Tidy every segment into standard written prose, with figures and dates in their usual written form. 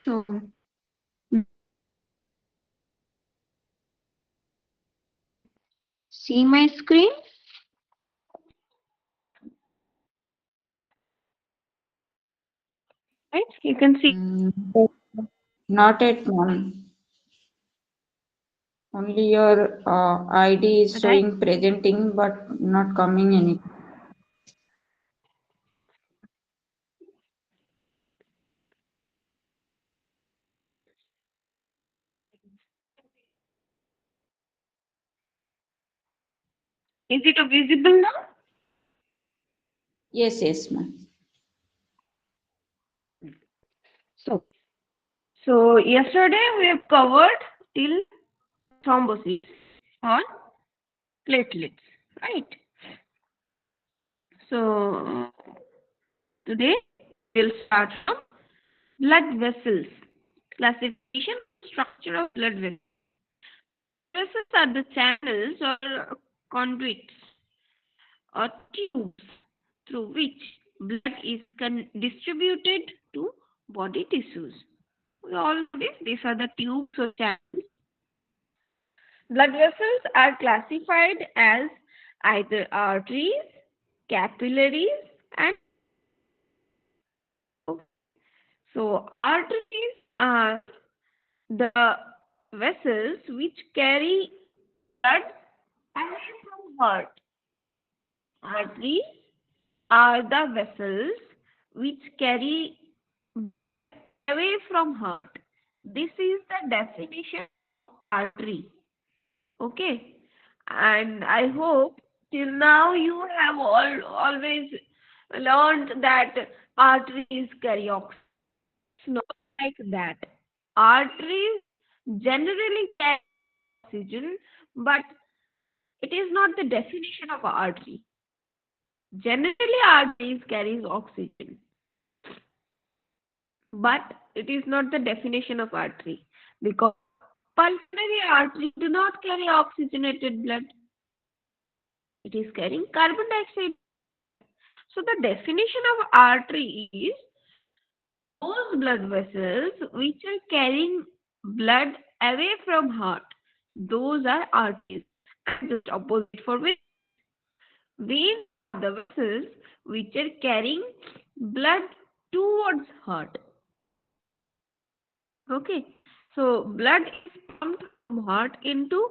So, see my screen? Right? You can see. Not at ma'am. Only your ID is Right? showing presenting but not coming any. Is it visible now? Yes, yes, ma'am. So, so yesterday we have covered till thrombosis on platelets, right? So today we'll start from blood vessels. Classification, structure of blood vessels. Vessels are the channels or conduits or tubes through which blood is distributed to body tissues. We all know this. These are the tubes or channels. Blood vessels are classified as either arteries, capillaries, and so arteries are the vessels which carry blood away from heart. Arteries are the vessels which carry away from heart. This is the definition of artery. Okay, and I hope till now you have always learned that arteries carry oxygen. It's not like that. Arteries generally carry oxygen, but it is not the definition of artery. Generally, arteries carries oxygen, but it is not the definition of artery because pulmonary artery do not carry oxygenated blood. It is carrying carbon dioxide. So the definition of artery is those blood vessels which are carrying blood away from heart. Those are arteries. And just opposite for veins are the vessels which are carrying blood towards heart. Okay. So blood is pumped from heart into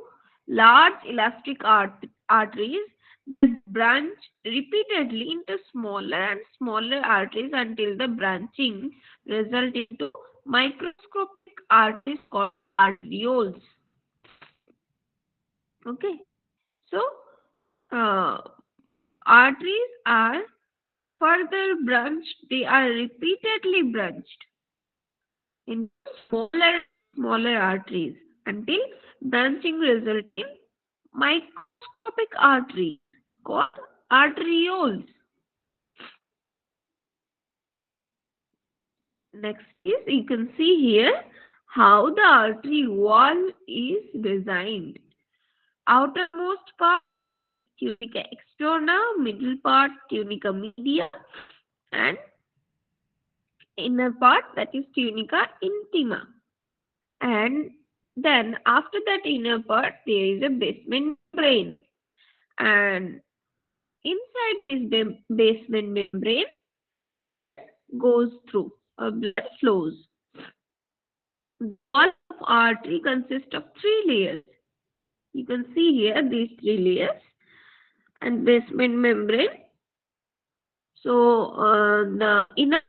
large elastic arteries that branch repeatedly into smaller and smaller arteries until the branching result into microscopic arteries called arterioles. Okay. So uh, arteries are further branched, they are repeatedly branched in smaller arteries until branching result in microscopic arteries called arterioles. Next is you can see here how the artery wall is designed. Outermost part tunica externa, middle part tunica media, and inner part that is tunica intima. And then after that inner part there is a basement membrane, and inside this basement membrane goes through blood flows. The wall of artery consists of three layers. You can see here these three layers and basement membrane. So the inner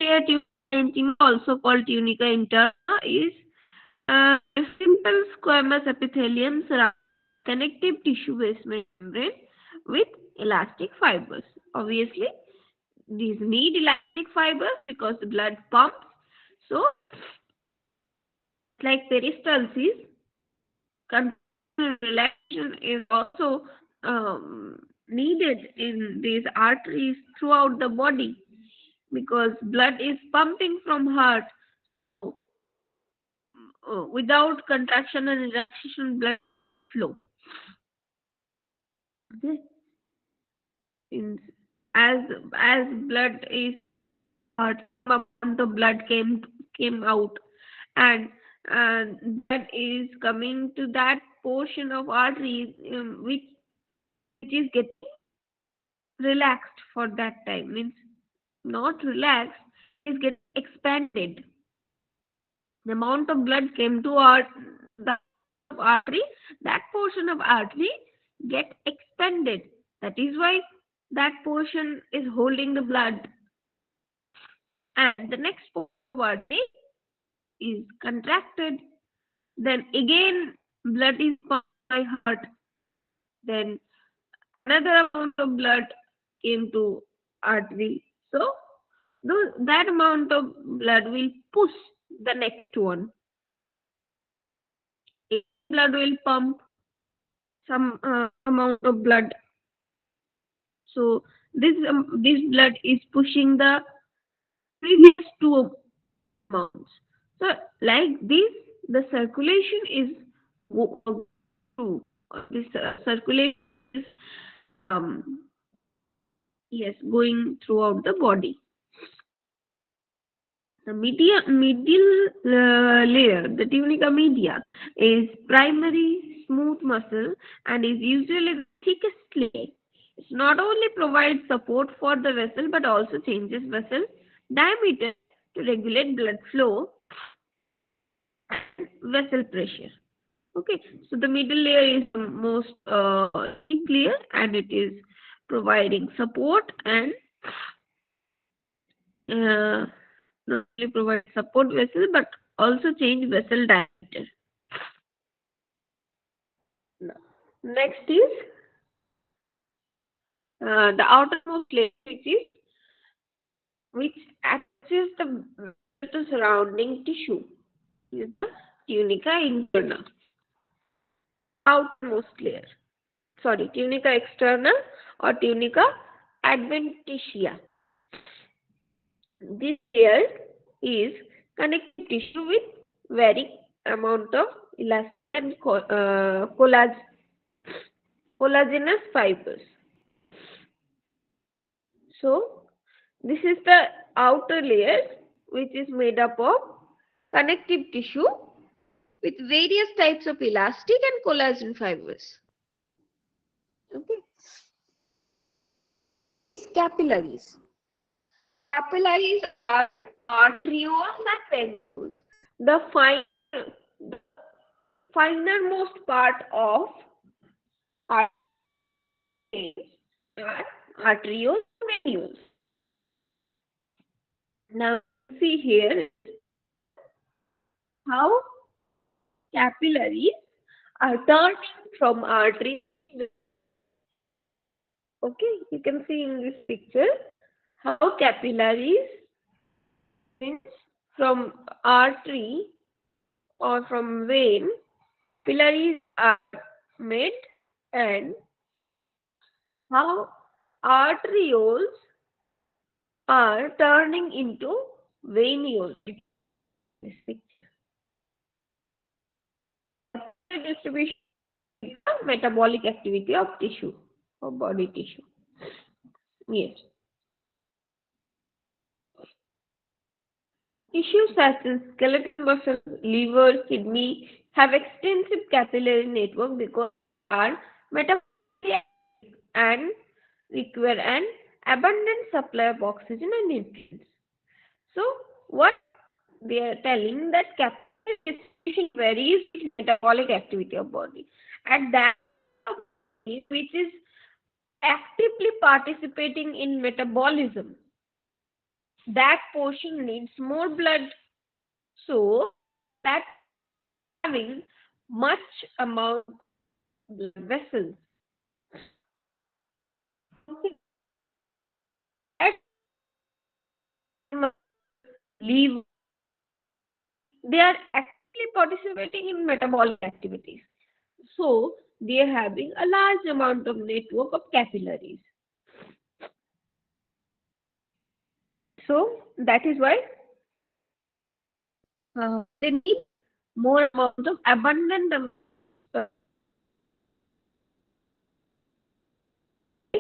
layer tunica intima, also called tunica interna, is a simple squamous epithelium surrounding connective tissue basement membrane with elastic fibers. Obviously, these need elastic fibers because the blood pumps. So, like peristalsis, continuous relaxation is also needed in these arteries throughout the body because blood is pumping from heart. Without contraction and relaxation, blood flow. Okay. In, as blood is heart, amount of blood came out. and that is coming to that portion of artery which is getting relaxed for that time, means not relaxed, is getting expanded. The amount of blood came to our the artery, that portion of artery get expanded. That is why that portion is holding the blood, and the next portion of artery is contracted. Then again blood is pumped by heart. Then another amount of blood came to artery. So that amount of blood will push the next one. Blood will pump some amount of blood. So this blood is pushing the previous two amounts. So like this, the circulation is through. This circulation is um, yes, going throughout the body. The medial layer, the tunica media, is primary smooth muscle and is usually the thickest layer. It not only provides support for the vessel but also changes vessel diameter to regulate blood flow and vessel pressure. Okay, so the middle layer is the most thick layer and it is providing support and uh, not only provide support vessel but also change vessel diameter. Next is the outermost layer, which attaches the vessel to surrounding tissue. Is the tunica interna, outermost layer. Sorry, tunica externa or tunica adventitia. This layer is connective tissue with varying amount of elastic and collagenous fibers. So, this is the outer layer which is made up of connective tissue with various types of elastic and collagen fibers. Okay. Capillaries. Capillaries are arterioles and venules. The finermost part of arteries are arterioles and venules. Now see here how capillaries are turning from arteries. Okay, you can see in this picture how capillaries means from artery or from vein, capillaries are made, and how arterioles are turning into venules. This picture. Distribution is the metabolic activity of tissue, of body tissue. Yes. Tissues such as skeletal muscle, liver, kidney have extensive capillary network because they are metabolically active and require an abundant supply of oxygen and nutrients. So, what they are telling that capillary distribution varies with metabolic activity of body. At that which is actively participating in metabolism, that portion needs more blood. So that having much amount of blood vessels. At liver, they are actively participating in metabolic activities. So they are having a large amount of network of capillaries. So that is why they need more amount of abundant of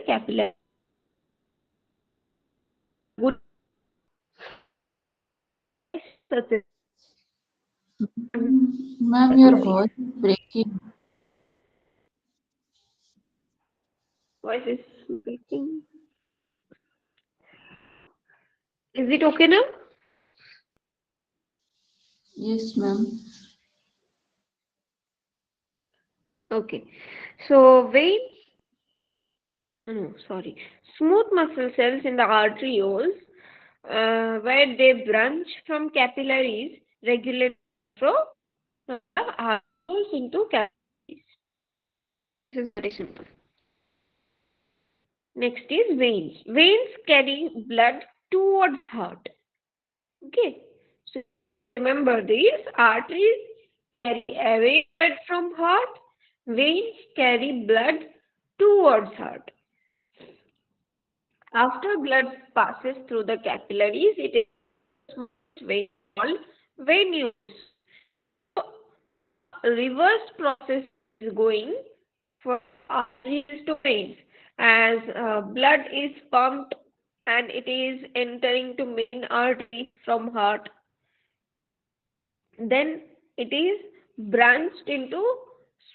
capillary. Good such as Ma'am, your voice is breaking. Voice is breaking. Is it okay now? Yes, ma'am. Okay. So veins, no, sorry, smooth muscle cells in the arterioles, where they branch from capillaries, regulate flow from the arterioles into capillaries. This is very simple. Next is veins. Veins carry blood towards heart. Okay. So remember these arteries carry away blood from heart. Veins carry blood towards heart. After blood passes through the capillaries, it is vein called venules. So, a reverse process is going for arteries to veins as blood is pumped and it is entering to main artery from heart. Then it is branched into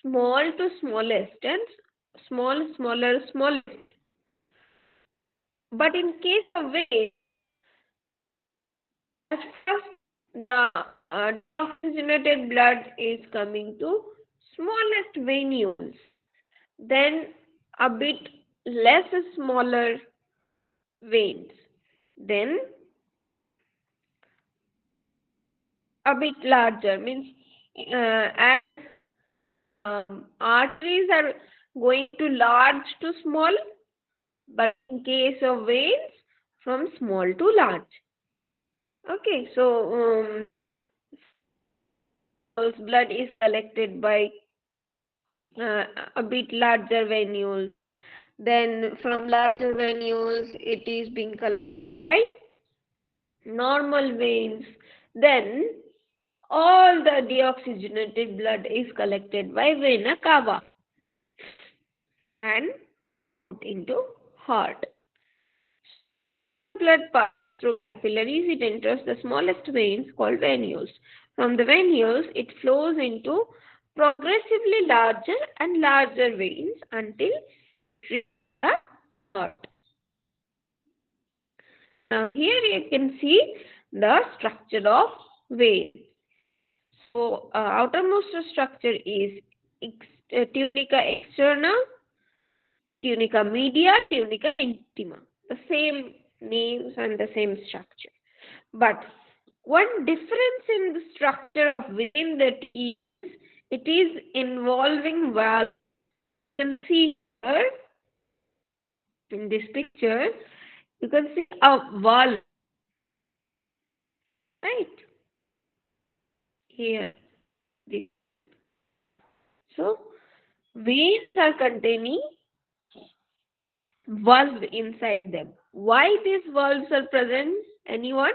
small to smallest and smallest. But in case of vein, at first the deoxygenated blood is coming to smallest venules, then a bit less smaller veins, then a bit larger means as arteries are going to large to small, but in case of veins, from small to large. Okay, so blood is collected by uh, a bit larger venules. Then from larger venules, it is being collected by normal veins. Then all the deoxygenated blood is collected by vena cava and put into heart. Blood passes through capillaries, it enters the smallest veins called venules. From the venules, it flows into progressively larger and larger veins until it reaches the heart. Now, here you can see the structure of veins. So, outermost structure is tunica externa, tunica media, tunica intima. The same names and the same structure. But one difference in the structure of vein that is, it is involving valve. You can see here in this picture, you can see a valve, right? Here. So, veins are containing valve inside them. Why these valves are present? Anyone?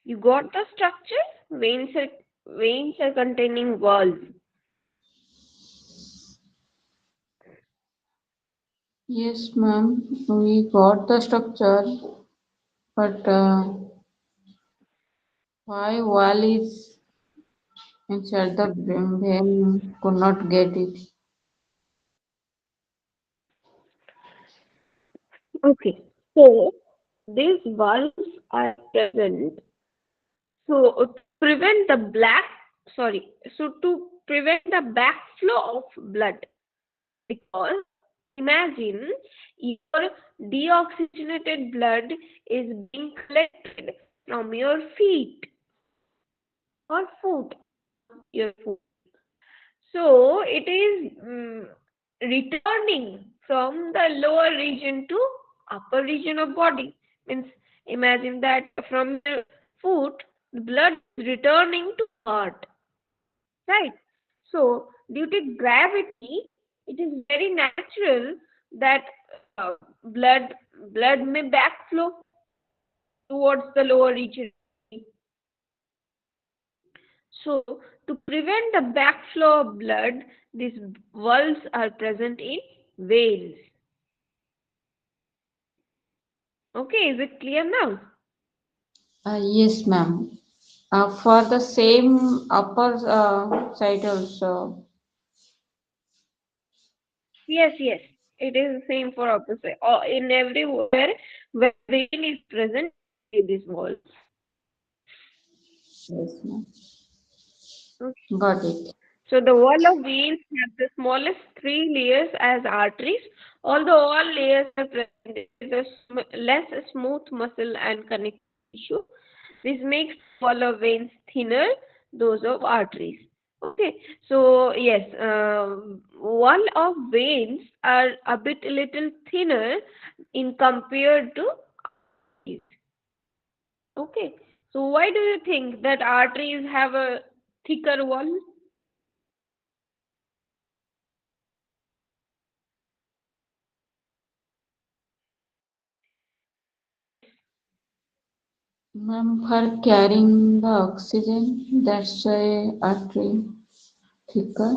You got the structure? Veins are containing valves. Yes, ma'am. We got the structure, but why wall is inside the vein could not get it. Okay. So these valves are present. So prevent the black, sorry, so to prevent the backflow of blood, because imagine your deoxygenated blood is being collected from your feet or foot, your foot. So it is returning from the lower region to upper region of body. Means imagine that from the foot, the blood is returning to heart, right? So due to gravity, it is very natural that uh, blood blood may backflow towards the lower region. So, to prevent the backflow of blood, these valves are present in veins. Okay, is it clear now? Yes, ma'am. For the same upper side also. Yes, yes. It is the same for opposite. Or in everywhere where vein is present, see these walls. Yes, ma'am. Okay. Got it. So the wall of veins have the smallest three layers as arteries. Although all layers are present, there is a less smooth muscle and connective tissue. This makes the wall of veins thinner, those of arteries. Okay, so yes, wall of veins are a bit little thinner in compared to arteries. Okay, so why do you think that arteries have a thicker wall? Ma'am, for carrying the oxygen, that's why artery thicker.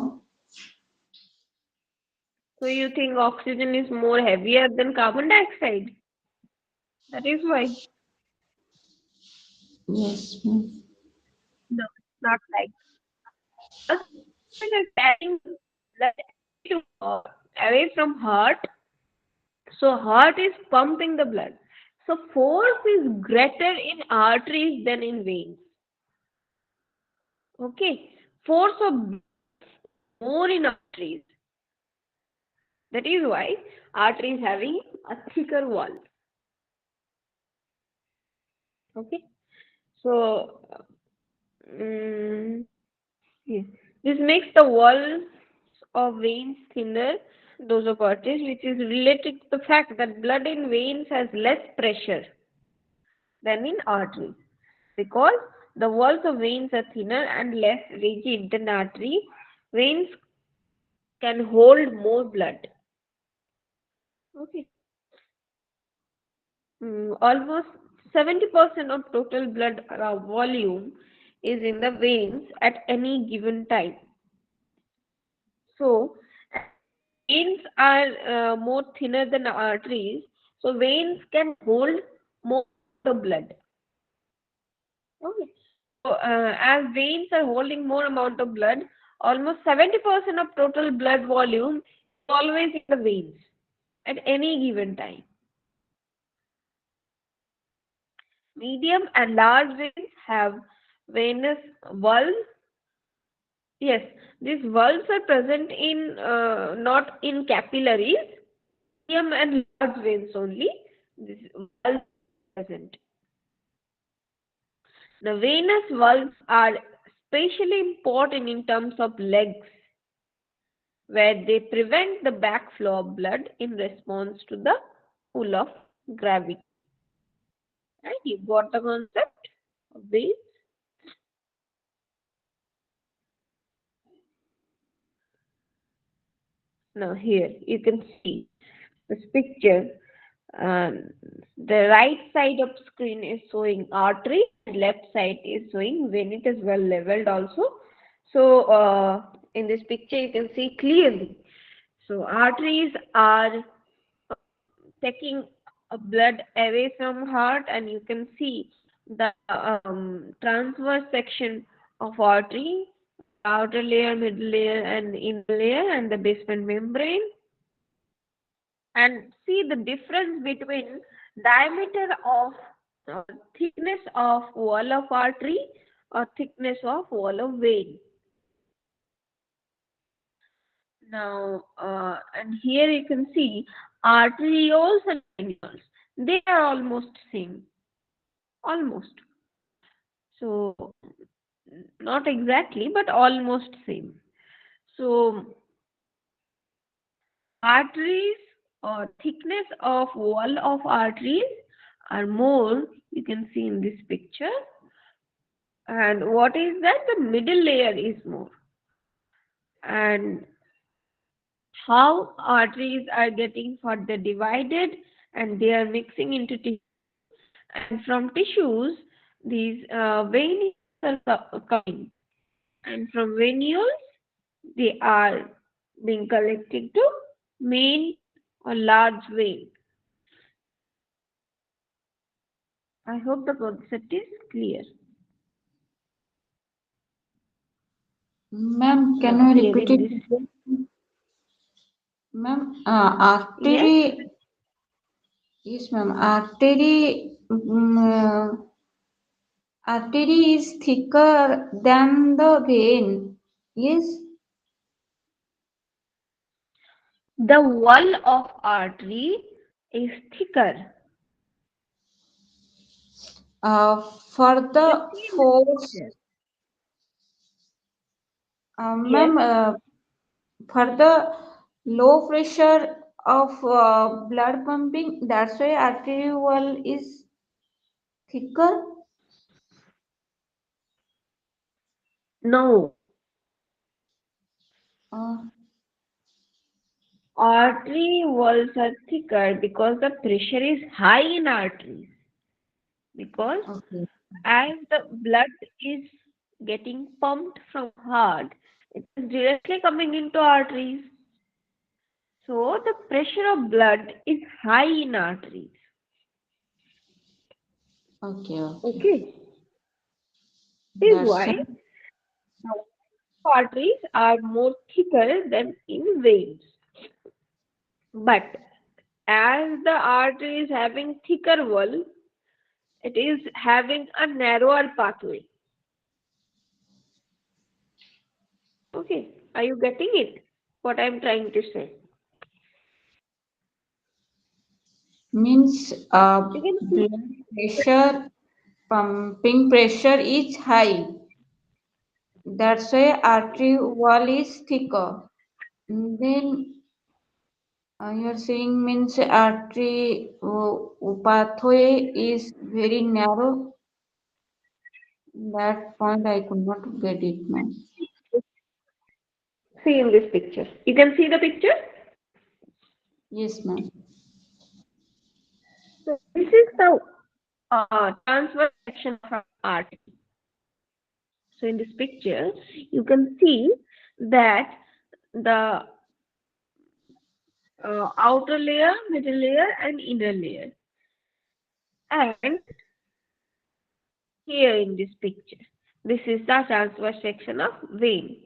So you think oxygen is more heavier than carbon dioxide? That is why. Yes, ma'am. No, not like. Because oxygen is carrying blood away from heart, so heart is pumping the blood. So force is greater in arteries than in veins. Okay, force of more in arteries. That is why arteries having a thicker wall. Okay, so mm yes. This makes the walls of veins thinner, those of arteries, which is related to the fact that blood in veins has less pressure than in arteries. Because the walls of veins are thinner and less rigid than artery, veins can hold more blood. Okay. Almost 70% of total blood volume is in the veins at any given time. So, veins are more thinner than arteries, so veins can hold more of the blood. Okay. So, as veins are holding more amount of blood, almost 70% of total blood volume is always in the veins at any given time. Medium and large veins have venous valves. Yes, these valves are present in not in capillaries. Medium and large veins only. This valve is present. The venous valves are especially important in terms of legs, where they prevent the backflow of blood in response to the pull of gravity. Right? You got the concept of veins? Now here you can see this picture. Um, the right side of screen is showing artery, and left side is showing vein. It is well leveled also. So in this picture you can see clearly. So arteries are taking blood away from heart, and you can see the transverse section of artery, outer layer, middle layer, and inner layer, and the basement membrane. And see the difference between diameter of thickness of wall of artery or thickness of wall of vein. Now, and here you can see arterioles and venules. They are almost same, almost. So, not exactly, but almost same. So, arteries or thickness of wall of arteries are more, you can see in this picture. And what is that? The middle layer is more. And how arteries are getting further divided and they are mixing into tissue. And from tissues, these veins are coming. and from venules they are being collected to main or large vein. I hope the concept is clear. Ma'am, can Now you here repeat in it this, again? Ma'am, yes, artery, yes, ma'am, artery is thicker than the vein. Yes, the wall of artery is thicker. for You can the see in this force, picture. Yes. ma'am, for the low pressure of blood pumping, that's why artery wall is thicker. No, Uh, artery walls are thicker because the pressure is high in arteries. Because okay, as the blood is getting pumped from heart, it is directly coming into arteries. So the pressure of blood is high in arteries. okay, okay. Okay. This is That's why arteries are more thicker than in veins. But as the artery is having thicker wall, it is having a narrower pathway. Okay, are you getting it? What I'm trying to say? means You can see. blood pressure, pumping pressure is high. That's why artery wall is thicker. Then you're saying means artery pathway is very narrow. That point I could not get it, ma'am. See in this picture. You can see the picture. Yes, ma'am. So this is the transverse section of an artery. So in this picture, you can see that the outer layer, middle layer, and inner layer. And here in this picture, this is the transverse section of vein.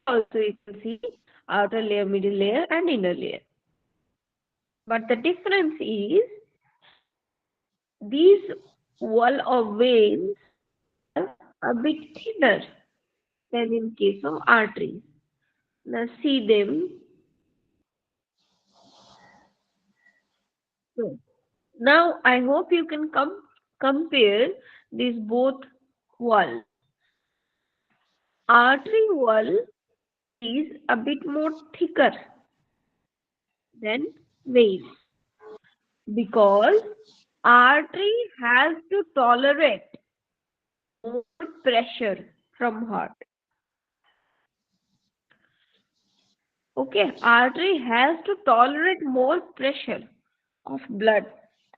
Also, you can see outer layer, middle layer, and inner layer. But the difference is these wall of veins are a bit thinner than in case of arteries. Now see them. So, now I hope you can compare these both walls. Artery wall is a bit more thicker than vein because artery has to tolerate more pressure from heart. Okay, artery has to tolerate more pressure of blood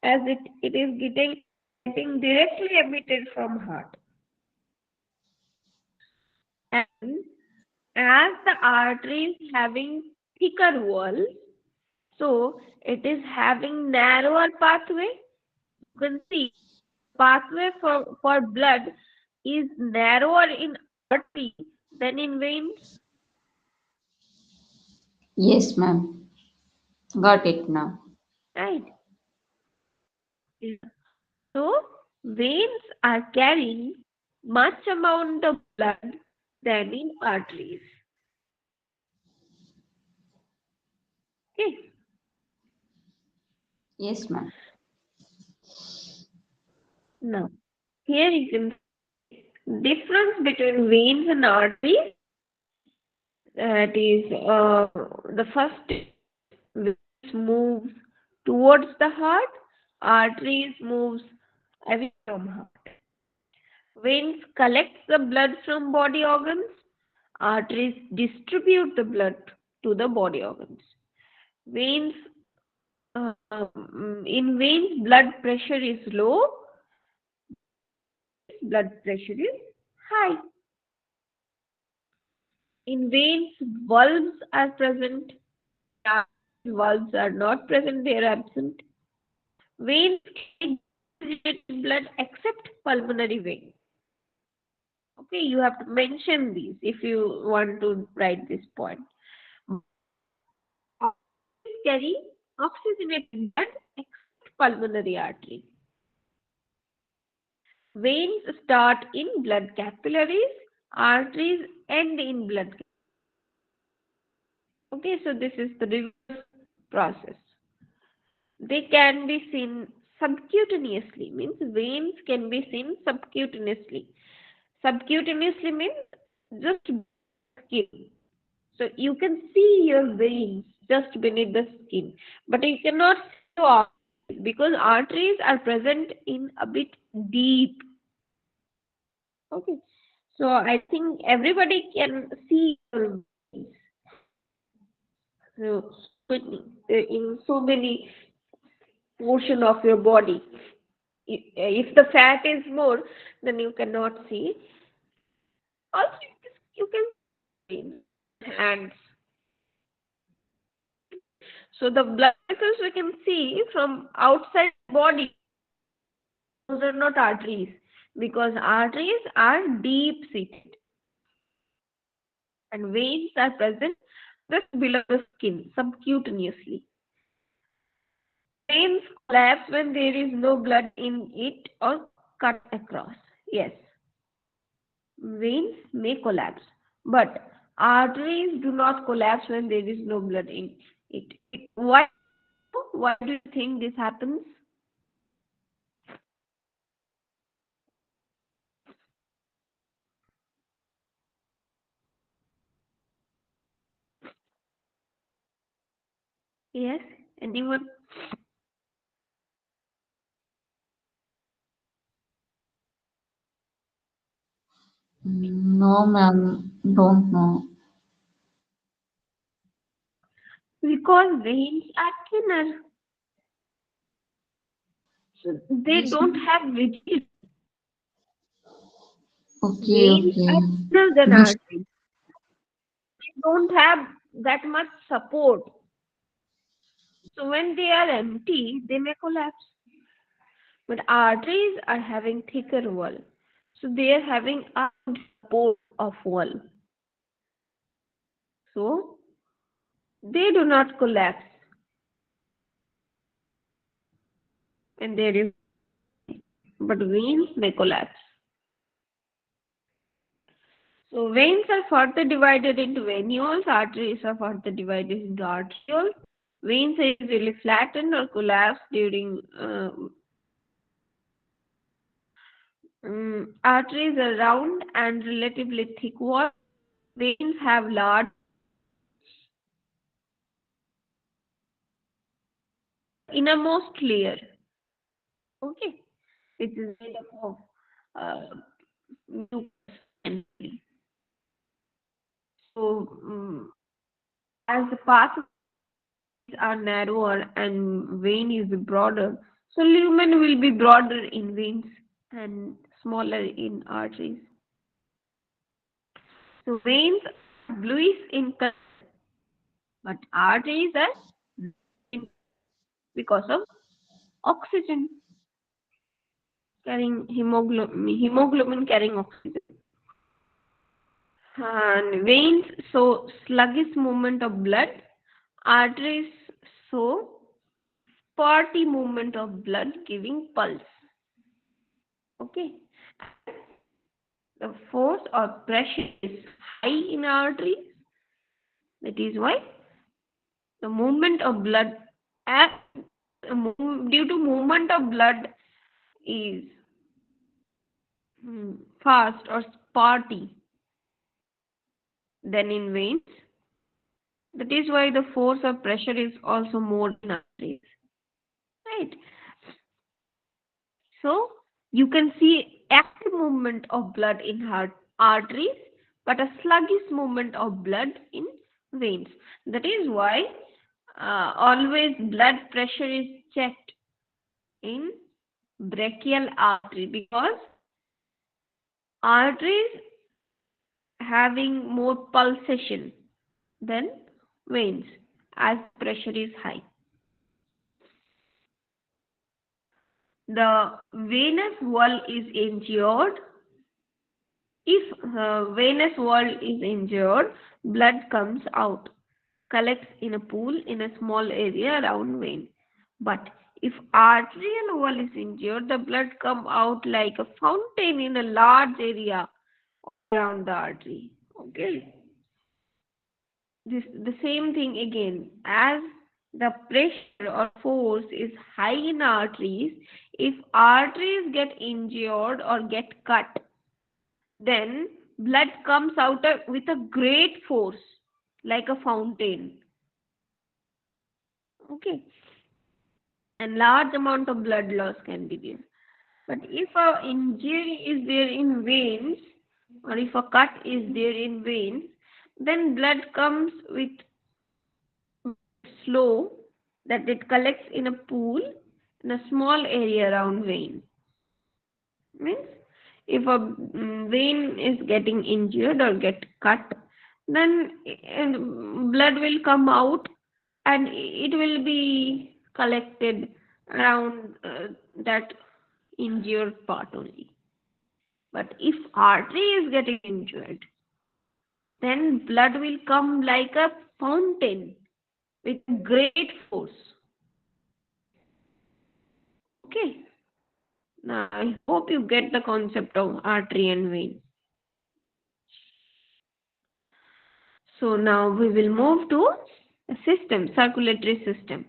as it is getting directly emitted from heart. And as the artery is having thicker wall, so it is having narrower pathway. You can see pathway for blood is narrower in artery than in veins, Yes, ma'am. Got it now. right? Yeah. So veins are carrying much amount of blood than in arteries. Okay. Yes, ma'am. Now here you can see difference between veins and arteries. That is the first veins moves towards the heart, arteries moves away from heart. Veins collect the blood from body organs, arteries distribute the blood to the body organs. Veins in veins blood pressure is low, blood pressure is high. In veins, valves are present. In arteries, valves are not present, they are absent. Veins carry oxygenated blood except pulmonary vein. Okay, you have to mention these if you want to write this point. Arteries carry oxygenated blood except pulmonary artery. Veins start in blood capillaries, arteries end in blood. Okay, so this is the reverse process. They can be seen subcutaneously, means veins can be seen subcutaneously. Subcutaneously means just skin. So you can see your veins just beneath the skin, but you cannot see your arteries because arteries are present in a bit deep. Okay, so I think everybody can see your veins. So in so many portion of your body. If the fat is more, then you cannot see. Also, you can see hands. So the blood vessels we can see from outside the body. Those are not arteries because arteries are deep seated and veins are present just below the skin subcutaneously. Veins collapse when there is no blood in it or cut across. Yes, veins may collapse, but arteries do not collapse when there is no blood in it. Why? Why do you think this happens? Yes, anyone? No, ma'am, don't know. Because veins are thinner, so they Yes, don't ma'am. have rigidity. Okay, Veins okay. are thinner than Yes. arteries. They don't have that much support. So when they are empty, they may collapse. But arteries are having thicker wall. So they are having a good support of wall. So they do not collapse when there is, but veins may collapse. So veins are further divided into venules, arteries are further divided into arterioles. Veins are usually flattened or collapsed during arteries are round and relatively thick walls. Veins have large innermost layer, okay, which is made up of mucus and fluid. So as the path are narrower and vein is broader, so lumen will be broader in veins and smaller in arteries. So veins are bluish in color, but arteries are in because of oxygen carrying hemoglobin carrying oxygen. And veins show sluggish movement of blood. Arteries show spotty movement of blood giving pulse. Okay. The force or pressure is high in arteries. That is why the movement of blood as due to movement of blood is fast or spotty than in veins. That is why the force of pressure is also more in arteries. Right. So you can see active movement of blood in heart arteries, but a sluggish movement of blood in veins. That is why always blood pressure is checked in brachial artery because arteries having more pulsation than veins as pressure is high. The venous wall is injured. If venous wall is injured, blood comes out, collects in a pool in a small area around vein. But if arterial wall is injured, the blood come out like a fountain in a large area around the artery. Okay. This the same thing again. As the pressure or force is high in arteries, if arteries get injured or get cut, then blood comes out with a great force, like a fountain. Okay, and large amount of blood loss can be there. But if a injury is there in veins, or if a cut is there in veins, then blood comes with slow, that it collects in a pool in a small area around vein. Means if a vein is getting injured or get cut, then blood will come out and it will be collected around that injured part only. But if artery is getting injured, then blood will come like a fountain with great force. Okay. Now I hope you get the concept of artery and vein. So now we will move to a system, circulatory system.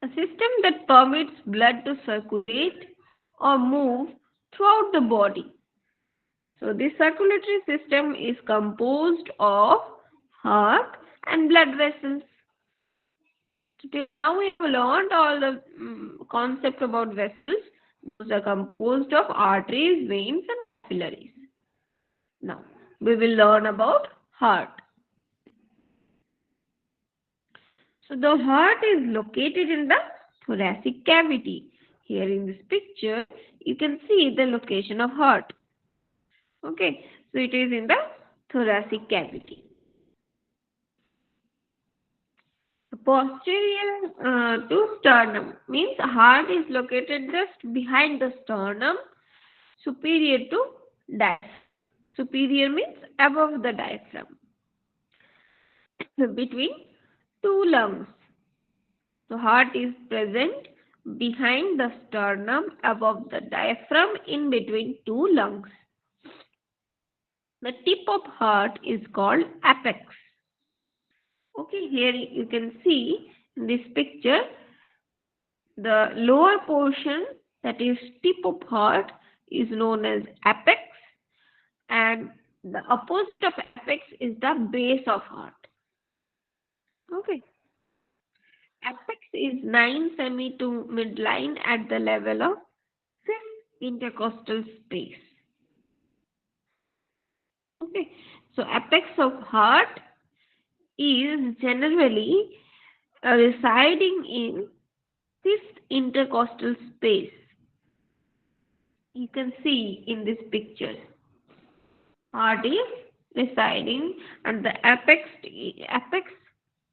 A system that permits blood to circulate or move throughout the body. So this circulatory system is composed of heart and blood vessels. So till now we have learned all the concept about vessels. Those are composed of arteries, veins and capillaries. Now we will learn about heart. So the heart is located in the thoracic cavity. Here in this picture, you can see the location of heart. Okay, so it is in the thoracic cavity. The posterior to sternum means heart is located just behind the sternum, superior to diaphragm. Superior means above the diaphragm, between two lungs. So heart is present behind the sternum, above the diaphragm, in between two lungs. The tip of heart is called apex. Okay, here you can see in this picture the lower portion, that is tip of heart, is known as apex, and the opposite of apex is the base of heart. Okay. Apex is 9 semi to midline at the level of fifth intercostal space. Okay, so apex of heart is generally residing in fifth intercostal space. You can see in this picture. Heart is residing and the apex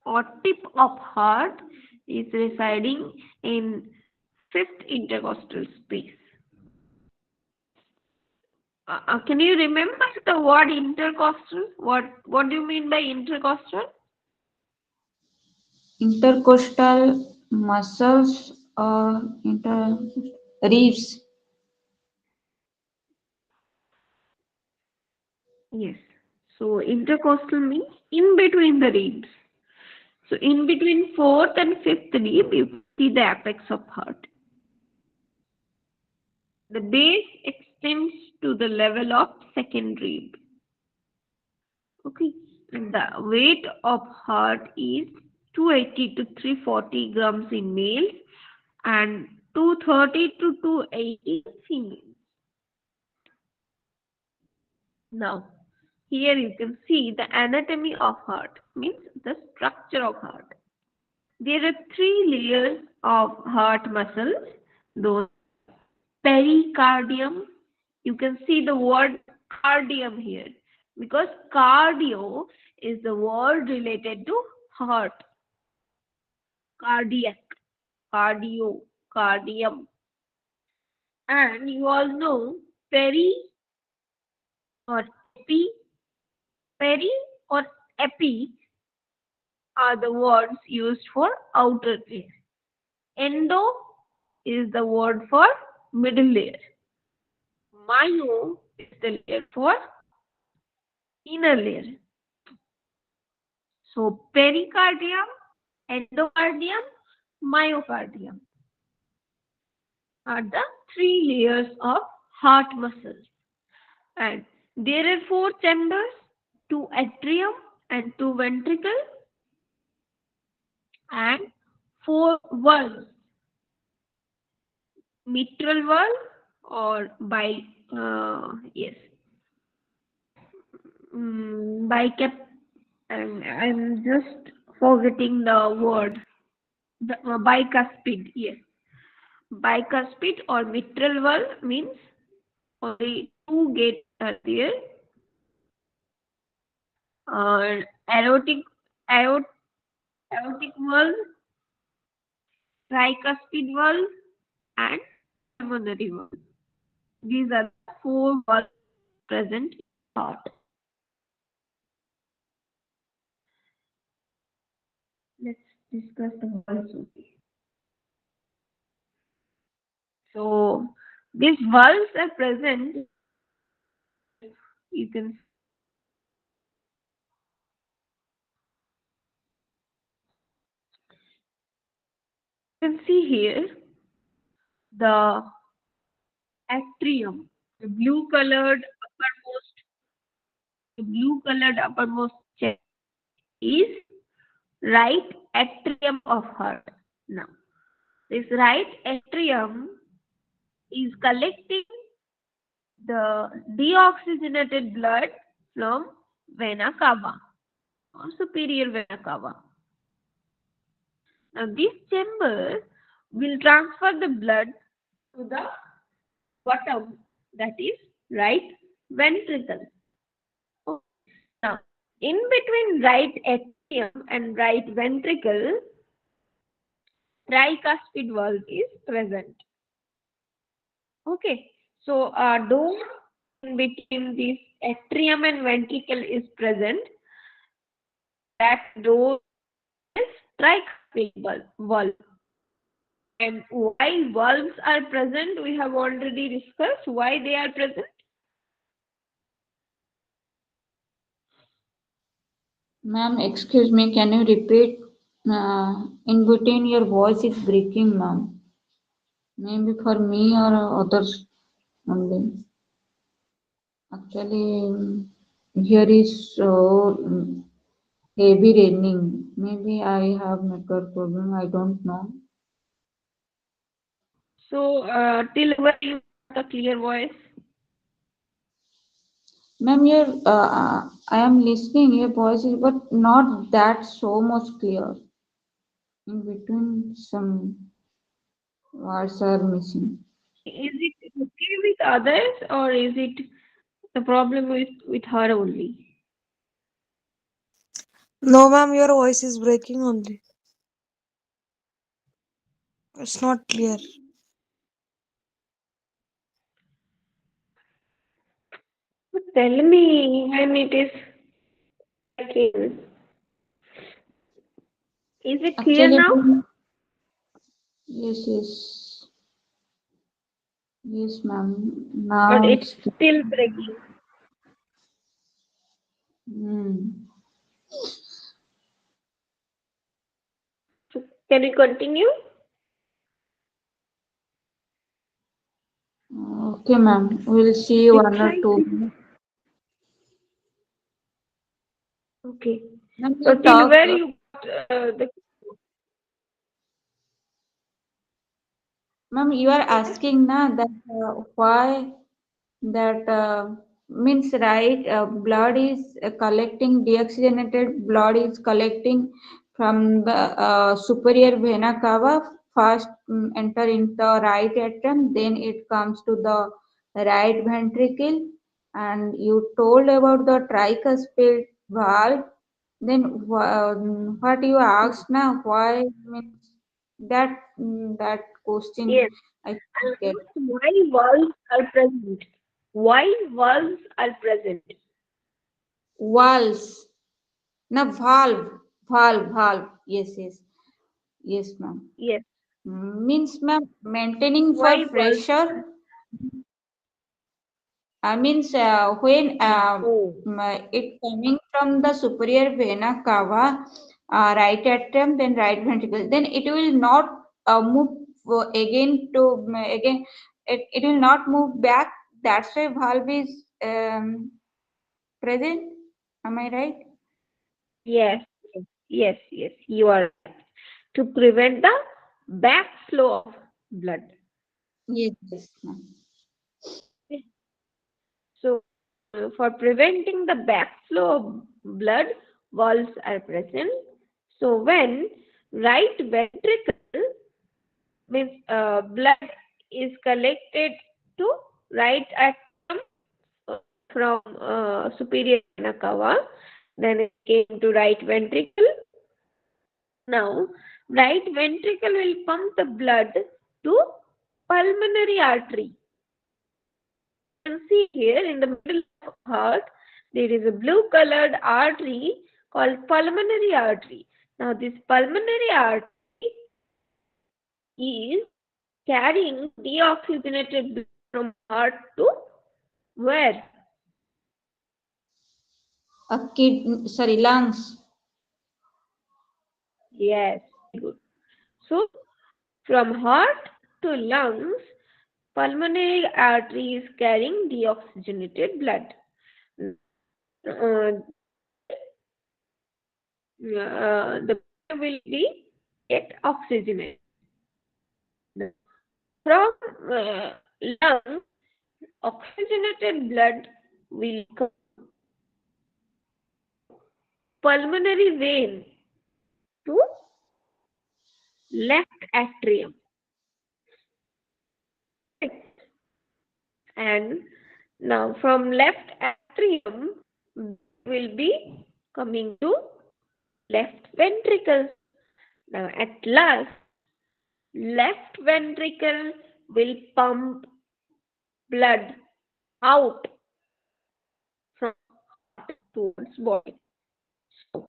or tip of heart is residing in fifth intercostal space. Can you remember the word intercostal? What do you mean by intercostal? Intercostal muscles or inter ribs. Yes. So intercostal means in between the ribs. So in between fourth and fifth rib, you see the apex of heart. The base extends to the level of second rib. Okay. And the weight of heart is 280 to 340 grams in males and 230 to 280 in females. Now, here you can see the anatomy of heart, means the structure of heart. There are three layers of heart muscles. Those pericardium. You can see the word cardium here. because cardio is the word related to heart, cardiac, cardio, cardium. And you all know peri or epi, peri or epi are the words used for outer layer. Endo is the word for middle layer. Myo is the layer for inner layer. So pericardium, endocardium, myocardium are the three layers of heart muscles. And there are four chambers, two atrium and two ventricle, and four valves, mitral valve or yes, bicep, and I'm just forgetting the word, the bicuspid, yes. Bicuspid or mitral valve means only two gates are there. Aortic, aort, aortic valve, tricuspid valve, and pulmonary valve. These are the four valves present in the heart. Let's discuss the valves only. So these valves are present. You can see here the atrium, the blue colored uppermost chest is right atrium of heart. Now, this right atrium is collecting the deoxygenated blood from vena cava or superior vena cava. Now, this chamber will transfer the blood to the bottom, that is right ventricle. Okay. Now, in between right atrium and right ventricle, tricuspid valve is present. Okay, so a door in between this atrium and ventricle is present. That door is tricuspid valve. And why valves are present, we have already discussed why they are present. Ma'am, excuse me, can you repeat? In between, your voice is breaking, ma'am. Maybe for me or others only. Actually, here is so heavy raining. Maybe I have network problem. I don't know. So, till where you got a clear voice? Ma'am, I am listening your voice, is, but not that so much clear. In between, some words are missing. Is it okay with others or is it the problem with her only? No, ma'am, your voice is breaking only. It's not clear. But tell me when it is clear. Is it clear Actually, now yes, yes, yes, ma'am. or Now it's it's still breaking? hmm. So can we continue? Okay, ma'am. We'll see Let's one or try. two. Okay. Ma'am, So you till talk. where you got the Ma'am, you are asking na that why that means right blood is collecting deoxygenated blood is collecting from the superior vena cava first enter into the right atrium, then it comes to the right ventricle, and you told about the tricuspid valve. Then what you asked now? Why means that that question Yes. I I get. asked why valves are present. Why valves are present? Valves. Na valve. Yes, yes, yes, ma'am. Yes. Means ma'am maintaining for Why valves? pressure. Means when Oh, it coming from the superior vena cava, right atrium, then right ventricle, then it will not move again to again. It will not move back. That's why valve is present. Am I right? yes. Yes. You are right. To prevent the backflow of blood. Yes, yes, ma'am. So, for preventing the backflow of blood, valves are present. So, when right ventricle means blood is collected to right atrium from superior vena cava, then it came to right ventricle. Now, right ventricle will pump the blood to pulmonary artery. You can see here in the middle of heart, there is a blue colored artery called pulmonary artery. Now, this pulmonary artery is carrying deoxygenated blood from heart to where? Sorry, lungs. Yes, good. So, from heart to lungs, pulmonary artery is carrying deoxygenated blood. Uh, the blood will be get oxygenated. From lungs, oxygenated blood will come pulmonary vein to left atrium. And now from left atrium will be coming to left ventricle. Now at last, left ventricle will pump blood out from heart towards body. So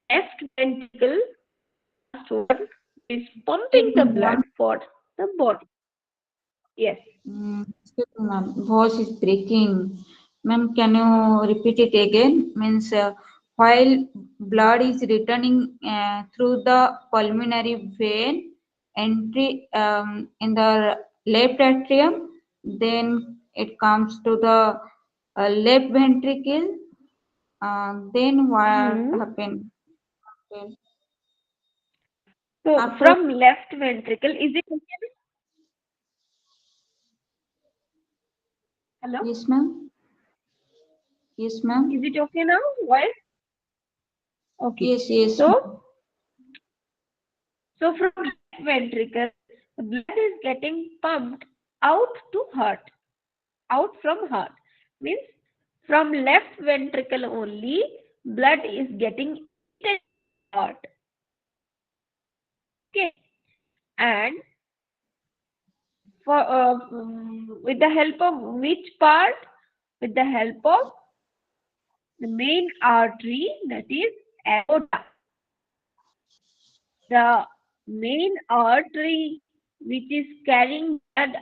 left ventricle last one is Excuse pumping the me, blood ma'am. for the body. Yes. Excuse me, ma'am. Voice is breaking. Ma'am, can you repeat it again? Means while blood is returning through the pulmonary vein entry in the left atrium, then it comes to the left ventricle. Then what Hmm. happened? Okay. So After from left ventricle, is it okay? Hello? yes, ma'am. Yes, Is ma'am. it okay now? Why? Okay. Yes, yes. So, so from left ventricle, the blood is getting pumped out to heart, out from heart. Means from left ventricle only, blood is getting into heart. Okay. And for with the help of which part? With the help of the main artery, that is aorta. The main artery which is carrying blood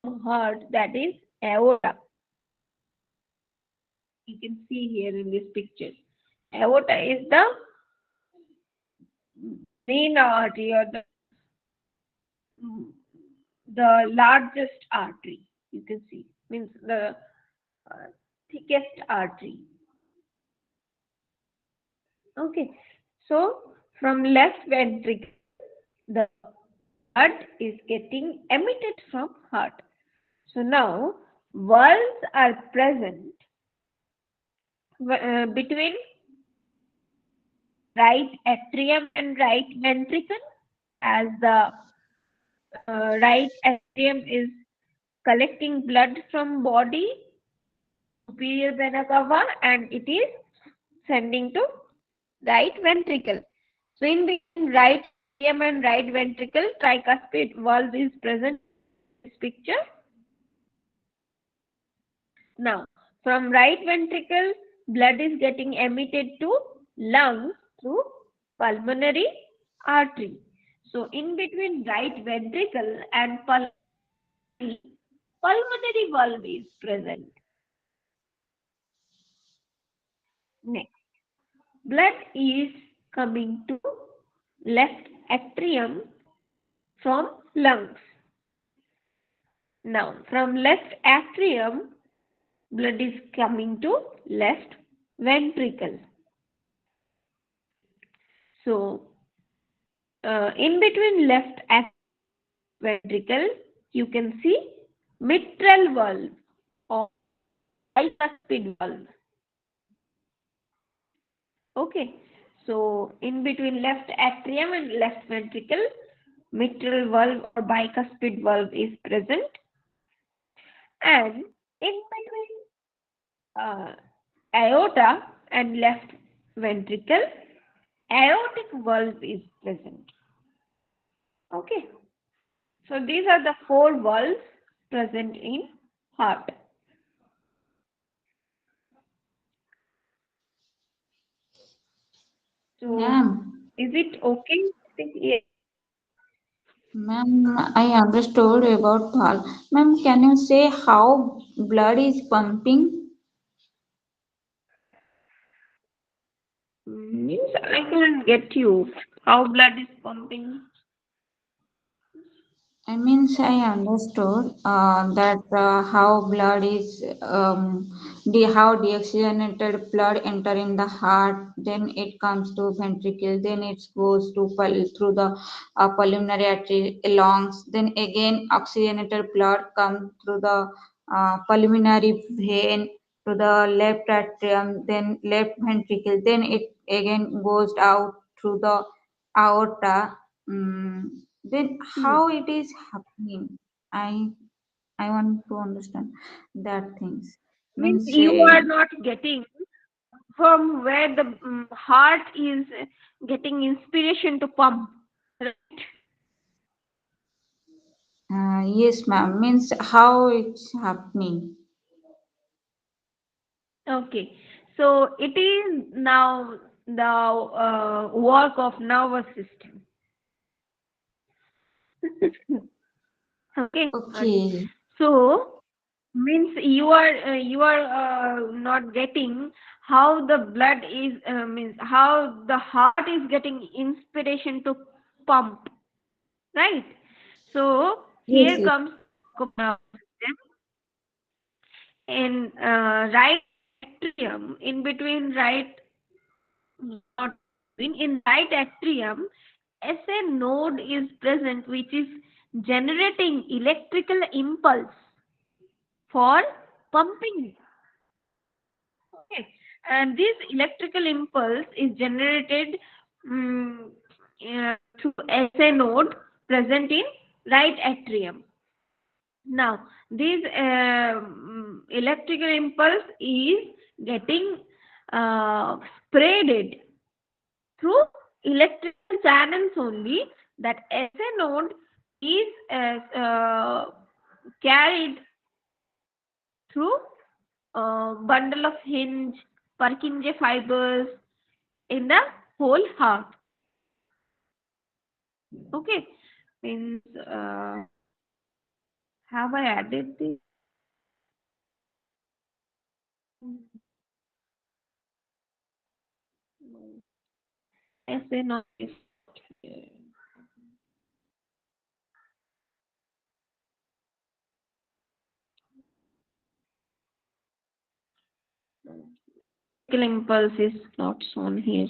from heart, that is aorta. You can see here in this picture. Aorta is the main artery or the largest artery. You can see means the uh, thickest artery. Okay, so from left ventricle, the blood is getting emitted from heart. So now valves are present between right atrium and right ventricle, as the right atrium is collecting blood from body, superior vena cava and it is sending to right ventricle. So in between right atrium and right ventricle, tricuspid valve is present in this picture. Now, from right ventricle, blood is getting emitted to lungs through pulmonary artery. So in between right ventricle and pulmonary valve is present. Next, blood is coming to left atrium from lungs. Now, from left atrium, blood is coming to left ventricle. So, in between left ventricle, you can see mitral valve or bicuspid valve. Okay, so in between left atrium and left ventricle, mitral valve or bicuspid valve is present, and in between aorta and left ventricle, aortic valve is present. Okay, so these are the four valves present in heart. So, Ma'am, is it okay? Yes. ma'am, I understood about valve. Ma'am, can you say how blood is pumping? Means I couldn't get you. How blood is pumping? I means I understood that how blood is how deoxygenated blood enter in the heart, then it comes to ventricle, then it goes to through the pulmonary artery, lungs, then again oxygenated blood comes through the pulmonary vein to the left atrium, then left ventricle, then it again goes out through the aorta. Then Hmm. how it is happening? I I want to understand that things. Means Means you are not getting from where the heart is getting inspiration to pump. Right? yes, ma'am. Means how it's happening. Okay. So it is now the work of nervous system. Okay. Okay. So means you are not getting how the blood is means how the heart is getting inspiration to pump, right? So Yes, here yes. comes nervous system in right atrium in between right not in right atrium SA node is present which is generating electrical impulse for pumping. Okay. And this electrical impulse is generated um, through SA node present in right atrium. Now, this electrical impulse is getting spreaded through electrical channels only. That SA node is carried through bundle of hinge Purkinje fibers in the whole heart. Okay, means have I added this? SA not is impulse is not shown here.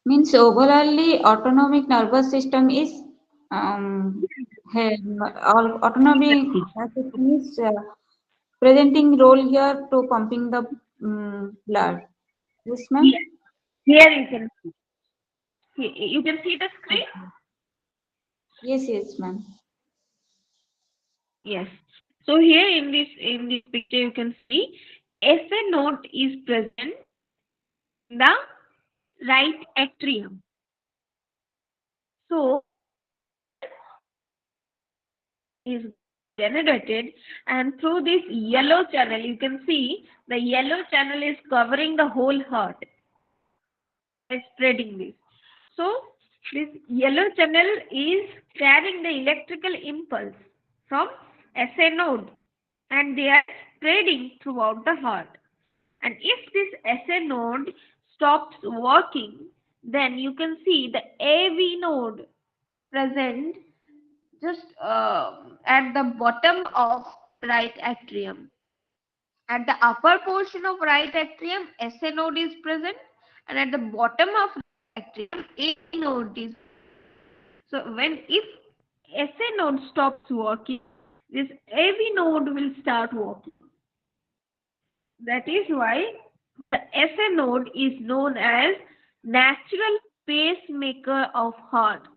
Means overallly autonomic nervous system is um autonomic nervous system is presenting role here to pumping the blood. Yes, ma'am. Here, here you can see the screen. Okay. Yes, ma'am. Yes. So here in this picture you can see SA node is present in the right atrium. So is generated, and through this yellow channel you can see the yellow channel is covering the whole heart, is spreading this. So this yellow channel is carrying the electrical impulse from SA node, and they are spreading throughout the heart. And if this SA node stops working, then you can see the AV node present just at the bottom of right atrium. At the upper portion of right atrium, SA node is present, and at the bottom of right atrium, AV node is. So when if SA node stops working, this AV node will start working. That is why the SA node is known as natural pacemaker of heart.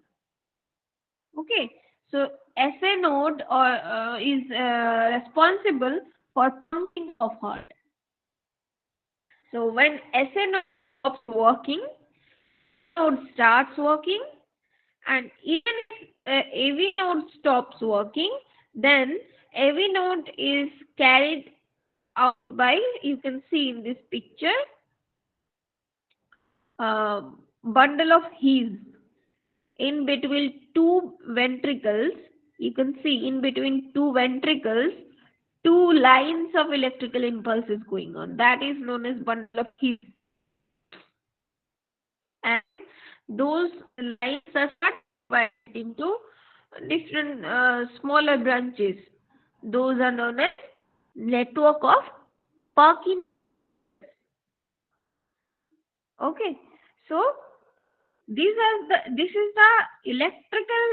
Okay, so SA node is responsible for pumping of heart. So when SA node stops working, node starts working, and even if AV node stops working, then AV node is carried out by, you can see in this picture, uh, bundle of his in between two ventricles. You can see in between two ventricles, two lines of electrical impulse is going on. That is known as bundle of his. And those lines are divided into different smaller branches. Those are known as network of Parkinson. Okay, so this is the electrical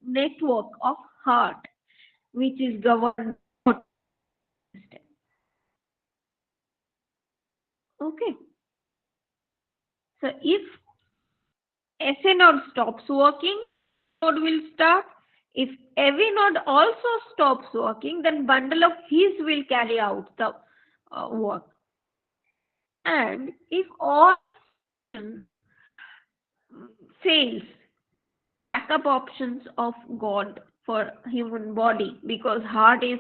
network of heart, which is governed by system. Okay, so if SA node stops working, node will start. If AV node also stops working, then bundle of his will carry out the work. And if all fails, backup options of God for human body, because heart is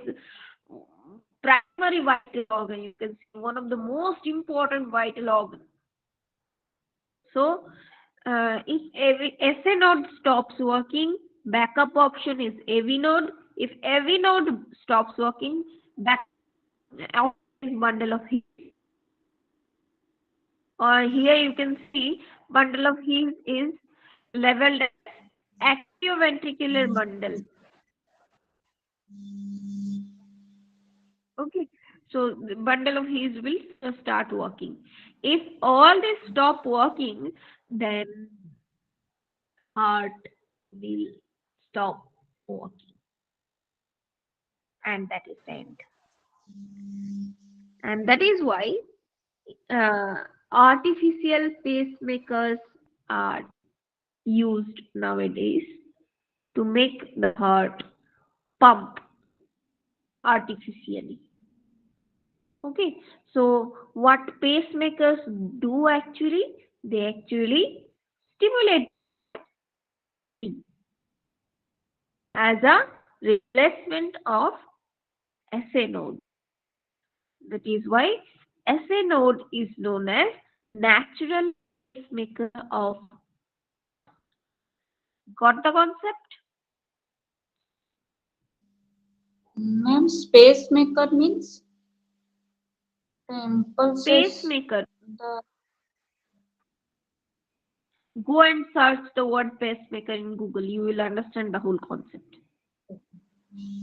primary vital organ. You can see one of the most important vital organ. So if SA node stops working, backup option is AV node. If AV node stops working, backup option is bundle of heat. Or here you can see bundle of heat is leveled as atrioventricular bundle. Okay, so the bundle of his will start working. If all this stop working, then heart will stop working, and that is the end. And that is why artificial pacemakers are used nowadays to make the heart pump artificially. Okay, so what pacemakers do actually? They actually stimulate as a replacement of SA node. That is why SA node is known as natural pacemaker of. Got the concept? Ma'am, spacemaker means the impulses, Pacemaker. the Go and search the word pacemaker in Google. You will understand the whole concept.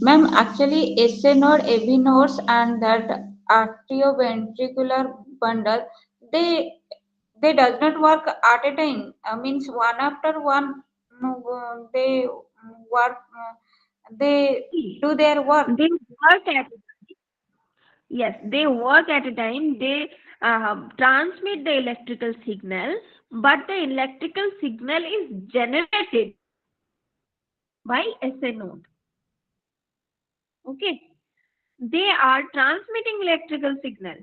ma'am, actually, SA node, AV nodes, and that atrioventricular bundle, they they does not work at a time. Means one after one, they work. They do their work. They work at Yes, they work at a time. They transmit the electrical signal, but the electrical signal is generated by SA node. Okay, they are transmitting electrical signal,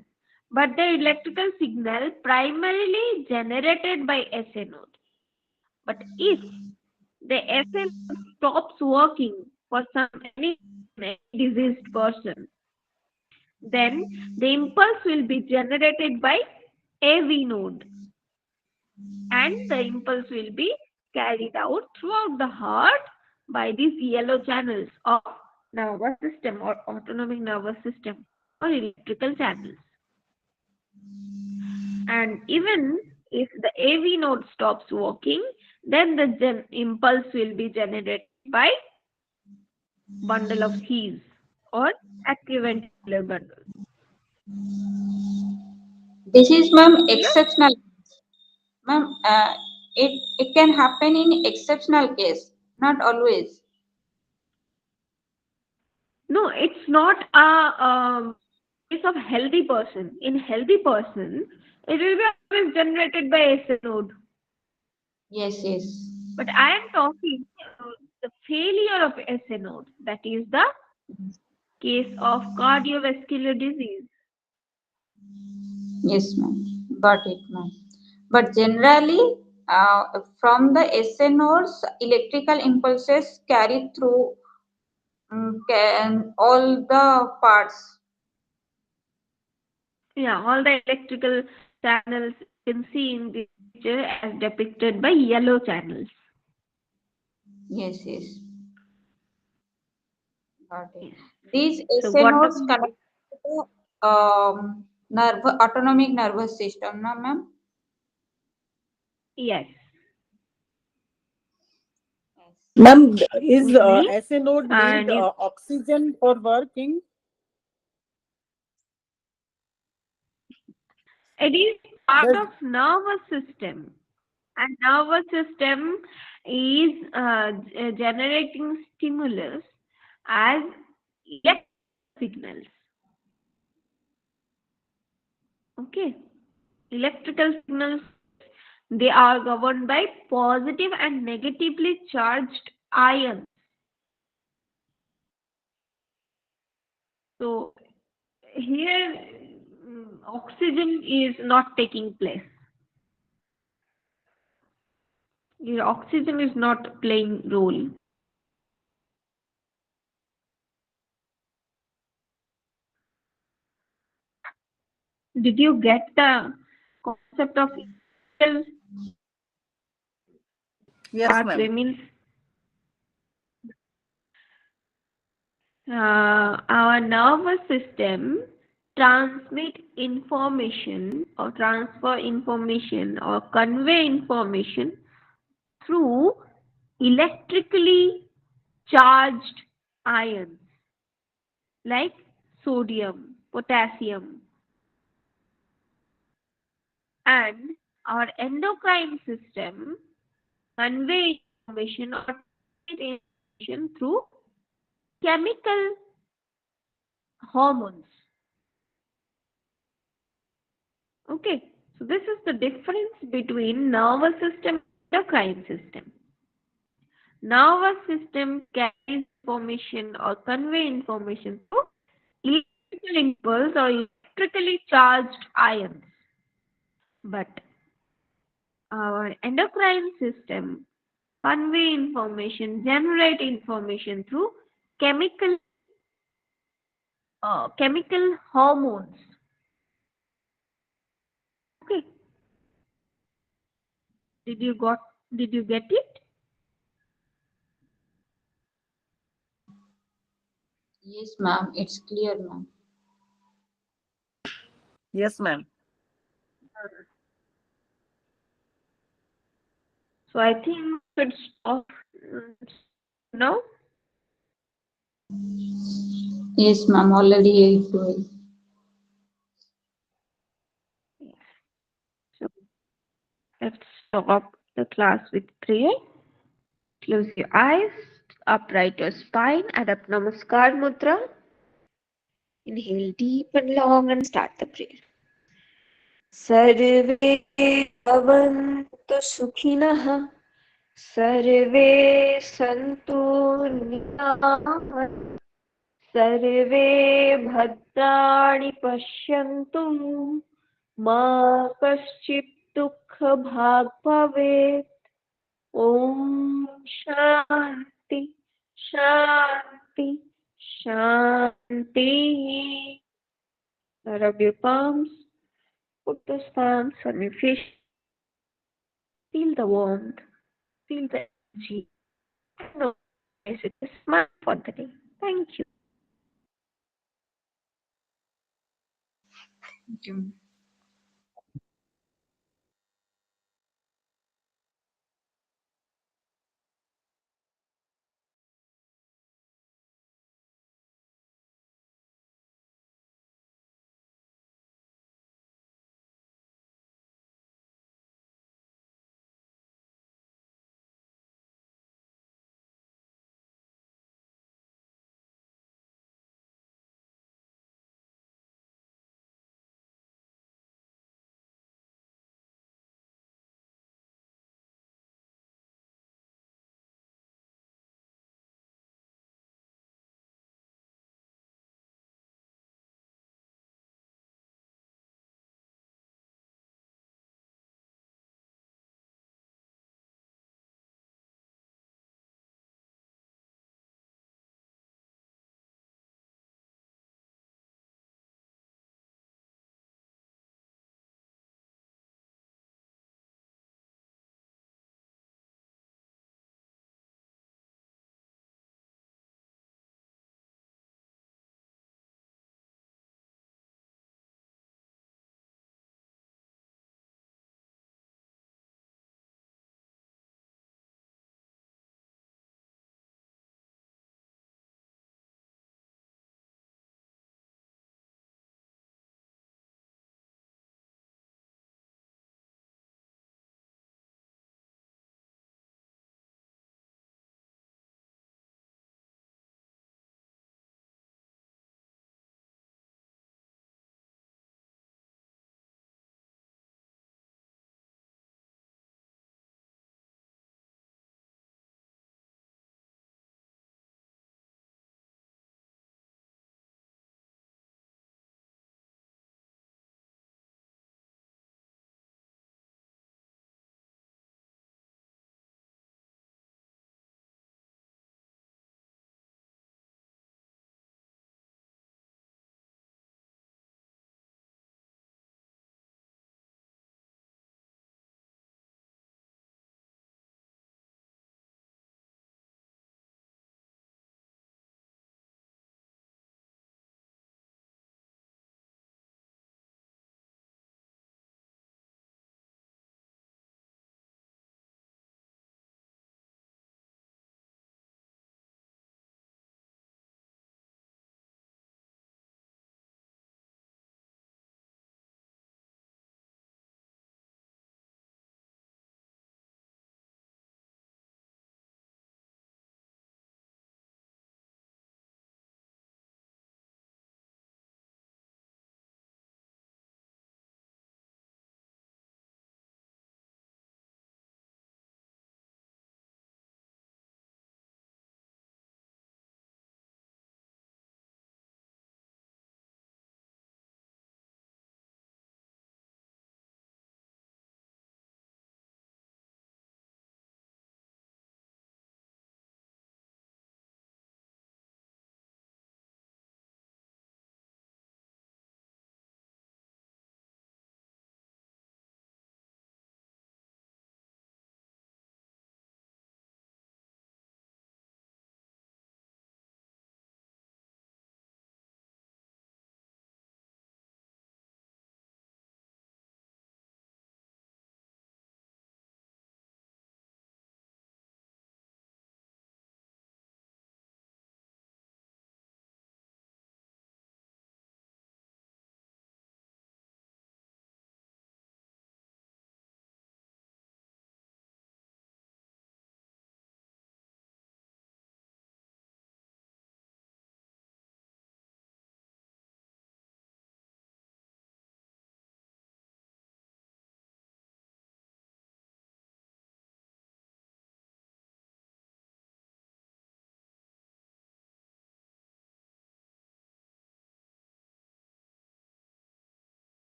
but the electrical signal primarily generated by SA node. But if the SA node stops working for any diseased person, then the impulse will be generated by AV node, and the impulse will be carried out throughout the heart by these yellow channels of nervous system or autonomic nervous system or electrical channels. And even if the AV node stops working, then the impulse will be generated by bundle of His or atrioventricular bundle. This is, ma'am, Clear? exceptional. Ma'am, it can happen in exceptional case, not always. No, it's not a case of healthy person. In healthy person, it will be always generated by SA node. Yes, yes. But I am talking the failure of SA node. That is the case of cardiovascular disease. Yes, ma'am. Got it, ma'am. But generally, from the SA nodes, electrical impulses carry through all the parts. Yeah, all the electrical channels you can see in this picture as depicted by yellow channels. Yes, yes. Got it. Yes. These So SA what nodes the connect to autonomic nervous system, no, ma'am? yes. Yes. Ma'am, is Excuse me. SA node need And if oxygen for working? it is part Does of nervous system, and nervous system is generating stimulus as electrical signals. Okay, electrical signals, they are governed by positive and negatively charged ions. So here oxygen is not taking place. Here oxygen is not playing role. Did you get the concept of electrical yes, pathway? ma'am. Means our nervous system transmit information or transfer information or convey information through electrically charged ions like sodium, potassium, and our endocrine system convey information or transmit information through chemical hormones. Okay, so this is the difference between nervous system and endocrine system. Nervous system carries information or convey information through electrical impulse or electrically charged ions. But our endocrine system convey information, generate information through chemical chemical hormones. Okay, did you got did you get it? Yes, ma'am. It's clear, ma'am. Yes, ma'am. So I think we should stop now. Yes, ma'am. Already 8:12. So let's stop the class with prayer. Close your eyes, upright your spine, and up Namaskar Mudra. Inhale deep and long and start the prayer. सर्वे भवन्तु सुखिनः सर्वे सन्तु निरामयाः सर्वे भद्राणि पश्यन्तु मा कश्चित् दुःखभाग् भवेत् ॐ शान्ति शान्ति शान्तिः. Rub your palms, put those palms on your face, feel the warmth, feel the energy. No, it's a smile for the day. Thank you. Thank you.